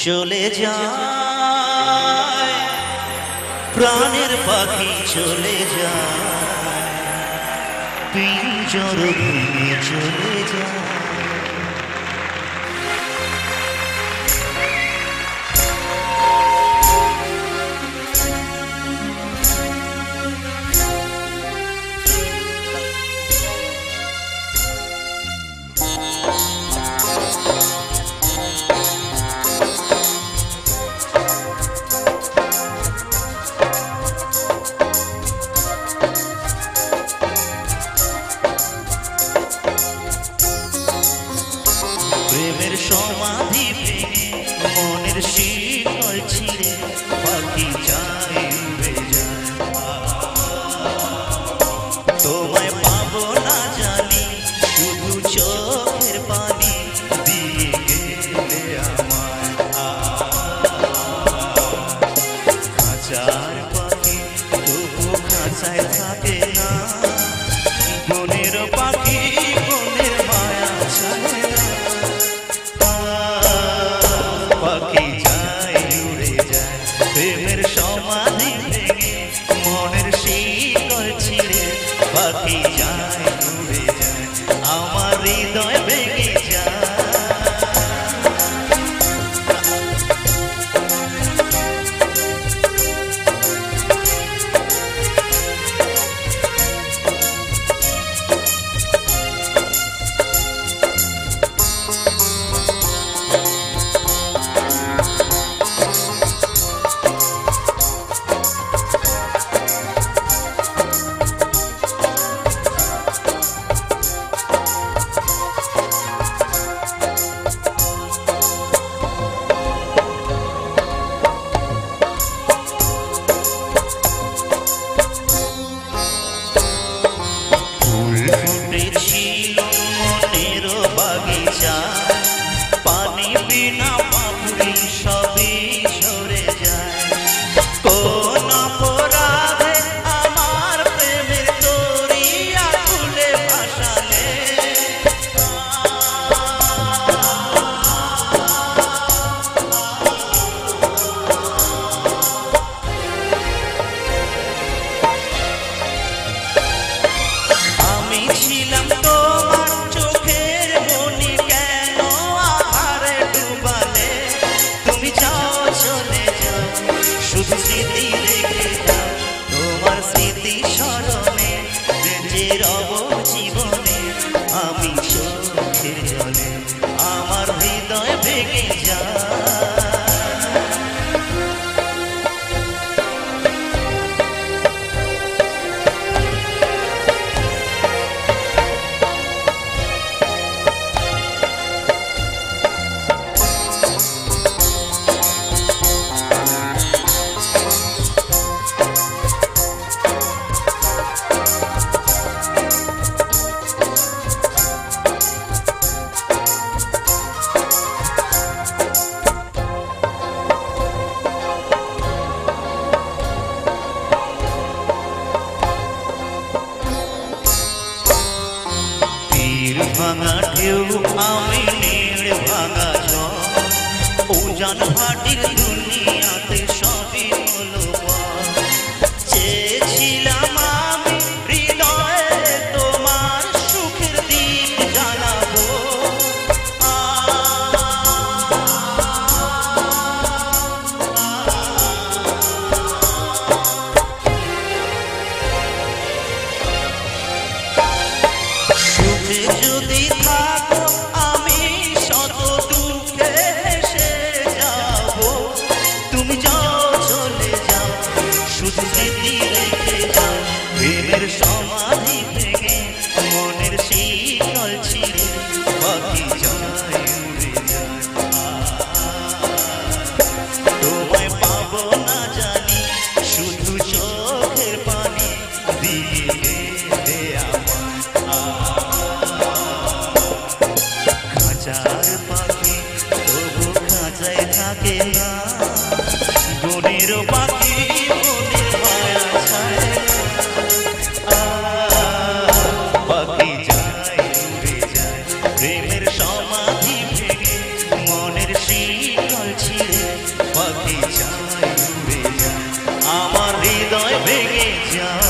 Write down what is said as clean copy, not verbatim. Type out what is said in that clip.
চলে যায় প্রাণের পাখি চলে যায় পিঞ্জর ভেঙে চলে যায়। প্রেমের সমাধি ভেঙে মনের শিকল ছিঁড়ে পাখি যায় উড়ে যায়। তোমায় পাবো না জানি শুধু চোখের পানি দিয়ে গেলে আমায়। খাঁচার পাখি তবু খাঁচায় থাকে না, বনের পাখি বনের মায়া ছাড়ে না। পাখি যায় উড়ে যায় প্রেমের সমাধি ভেঙে মনের শিকল ছিঁড়ে পাখি যায় উড়ে যায় আমার হৃদয় ভেঙে যায়। পানি বিনা পাপড়ি সবই ঝরে যায়। কোন অপরাধে আমার প্রেমের দরিয়া খুলে ভাসালে আমি ছিলাম তোমার চোখের মনি, কেন আহারে ডুবালে? তুমি যাও চলে যাও শুধু স্মৃতি রেখে যাও, তোমার স্মৃতি স্মরণে বেঁচে রব জীবনে আমি চোখের জলে আমার হৃদয় ভেঙে যায়। ভাঙা ঢেউ আমি নীড় ভাঙা ঝড়, উজান ভাটির দুনিয়াতে সবই হলো বল। চেয়েছিলাম আমি হৃদয়ে তোমার সুখের দিক জানাবো, সুখে যদি থাকো আমি শত দুঃখে হেসে যাবো। তুমি যাও চলে যাও শুধু স্মৃতি রেখে যাও, প্রেমের সমাধি ভেঙে মনের শিকল ছিঁড়ে পাখি যায় উড়ে যায়। তোমায় পাবো না জানি শুধু চোখের পানি দিয়ে গেলে আমায়। খাঁচার পাখি তবু খাঁচায় থাকে না, বনের পাখি বনের মায়া ছাড়ে না। পাখি যায় উড়ে যায় প্রেমের সমাধি ভেঙে মনের শিকল ছিঁড়ে লেগে যায়।